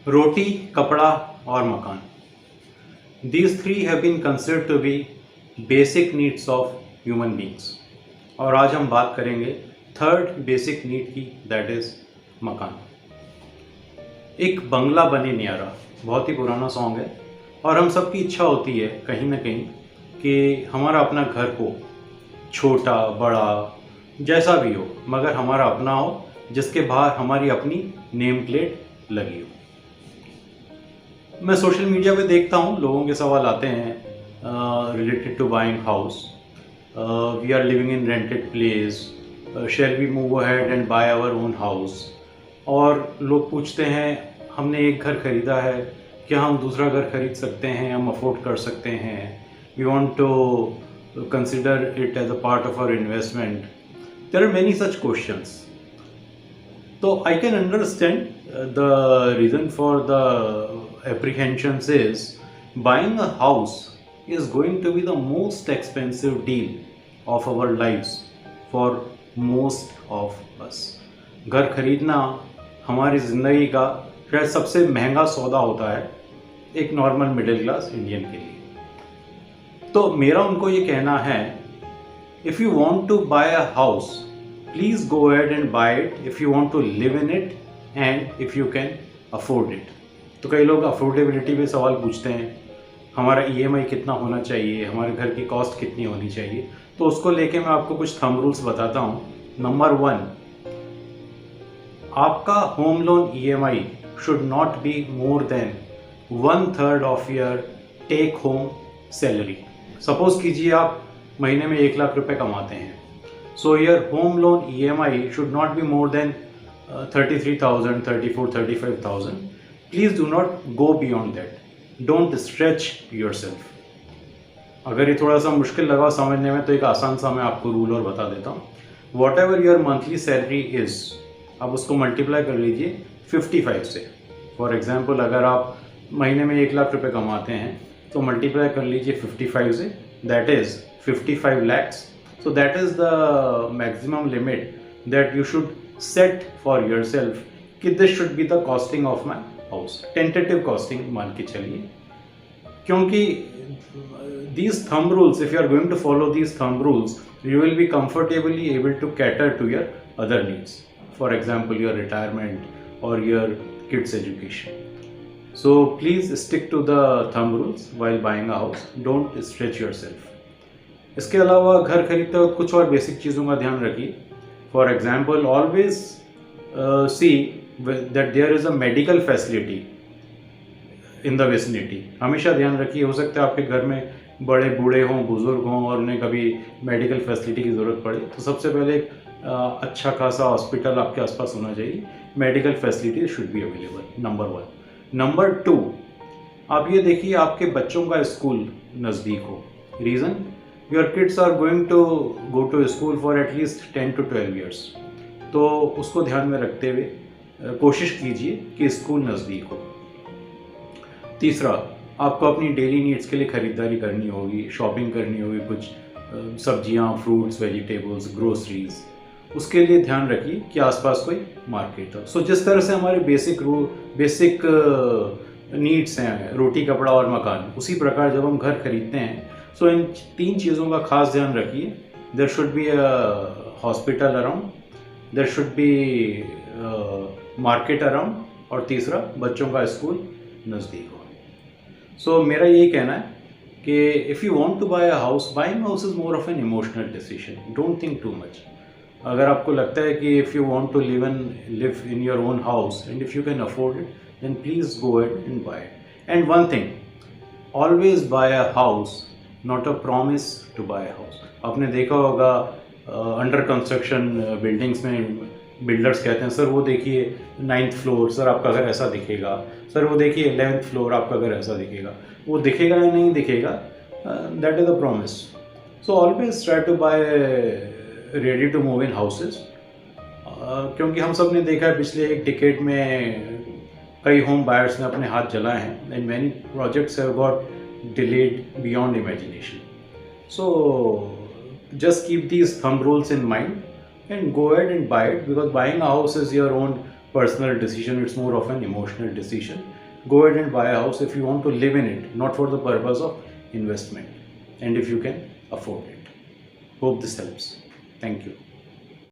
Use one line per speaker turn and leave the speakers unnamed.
रोटी, कपड़ा और मकान. These three have been considered to be basic needs of human beings. और आज हम बात करेंगे थर्ड बेसिक नीड की, दैट इज मकान. एक बंगला बने न्यारा, बहुत ही पुराना सॉन्ग है. और हम सबकी इच्छा होती है कहीं ना कहीं कि हमारा अपना घर हो, छोटा बड़ा जैसा भी हो, मगर हमारा अपना हो, जिसके बाहर हमारी अपनी नेम प्लेट लगी हो. मैं सोशल मीडिया पे देखता हूँ, लोगों के सवाल आते हैं related to buying house. We are living in rented place, shall we move ahead and buy our own house. और लोग पूछते हैं हमने एक घर खरीदा है, क्या हम दूसरा घर खरीद सकते हैं, हम अफोर्ड कर सकते हैं, we want to consider it as a part of our investment. There are many such questions. So I can understand the reason for the apprehensions is buying a house is going to be the most expensive deal of our lives for most of us. घर खरीदना हमारी ज़िंदगी का शायद सबसे महंगा सौदा होता है एक नॉर्मल मिडिल क्लास इंडियन के लिए. तो मेरा उनको ये कहना है, if you want to buy a house, please go ahead and buy it if you want to live in it and if you can afford it. तो कई लोग अफोर्डेबिलिटी पे सवाल पूछते हैं, हमारा ईएमआई कितना होना चाहिए, हमारे घर की कॉस्ट कितनी होनी चाहिए. तो उसको लेके मैं आपको कुछ थंब रूल्स बताता हूँ. नंबर 1, आपका home loan EMI should not be more than 1/3 of your take home salary. Suppose कीजिए आप महीने में 1 लाख रुपए कमाते हैं, so your home loan EMI should not be more than 33,000, 34, 35,000. Please do not go beyond that. Don't stretch yourself. अगर ये थोड़ा सा मुश्किल लगा समझने में तो एक आसान सा मैं आपको रूल और बता देता हूँ. What ever your monthly salary is, आप उसको मल्टीप्लाई कर लीजिए 55 से. फॉर एग्जाम्पल अगर आप महीने में 1 लाख रुपए कमाते हैं तो मल्टीप्लाई कर लीजिए 55 से, that is 55 lakhs. So that is the maximum limit that you should set for yourself कि this should be the costing of my house. Tentative costing मान के चलिए, क्योंकि these thumb rules, if you are going to follow these thumb rules, you will be comfortably able to cater to your other needs. For example, your retirement or your kids' education. So please stick to the thumb rules while buying a house. Don't stretch yourself. इसके अलावा घर खरीदते वक्त कुछ और basic चीज़ों का ध्यान रखिए. For example, always see that there is a medical facility in the vicinity. हमेशा ध्यान रखिए, हो सकता है आपके घर में बड़े बूढ़े हों, बुजुर्ग हों और उन्हें कभी मेडिकल फैसिलिटी की ज़रूरत पड़े, तो सबसे पहले अच्छा खासा हॉस्पिटल आपके आसपास होना चाहिए. Medical facility should be available, number 1. Number 2, आप ये देखिए आपके बच्चों का स्कूल नज़दीक हो. Reason, your kids are going to go to school for at least 10 to 12 years. तो उसको ध्यान में रखते हुए कोशिश कीजिए कि स्कूल नज़दीक हो. तीसरा, आपको अपनी डेली नीड्स के लिए ख़रीदारी करनी होगी, शॉपिंग करनी होगी, कुछ सब्जियां, फ्रूट्स, वेजिटेबल्स, ग्रोसरीज. उसके लिए ध्यान रखिए कि आसपास कोई मार्केट हो. सो जिस तरह से हमारे बेसिक नीड्स हैं रोटी, कपड़ा और मकान, उसी प्रकार जब हम घर खरीदते हैं सो इन 3 चीज़ों का खास ध्यान रखिए. There should be a hospital around, there should be market around, और तीसरा बच्चों का स्कूल नज़दीक हो. सो मेरा यही कहना है कि if you want to buy a house, buying house is more of an emotional decision. Don't think too much. अगर आपको लगता है कि if you want to live in your own house and if you can afford it, then please go ahead and buy. And one thing, always buy a house, not a promise to buy house. आपने देखा होगा under construction buildings में builders कहते हैं, sir वो देखिए 9th floor, sir आपका घर ऐसा दिखेगा, सर वो देखिए 11th फ्लोर, आपका घर ऐसा दिखेगा. वो दिखेगा या नहीं दिखेगा, that is a promise. So always try to buy ready to move in houses. क्योंकि हम सब ने देखा है पिछले एक डिकेड में कई होम बायर्स ने अपने हाथ जलाए हैं, and many projects have got delayed beyond imagination. So just keep these thumb rules in mind and go ahead and buy it, because buying a house is your own personal decision, it's more of an emotional decision. Go ahead and buy a house if you want to live in it, not for the purpose of investment, and if you can afford it. Hope this helps. Thank you.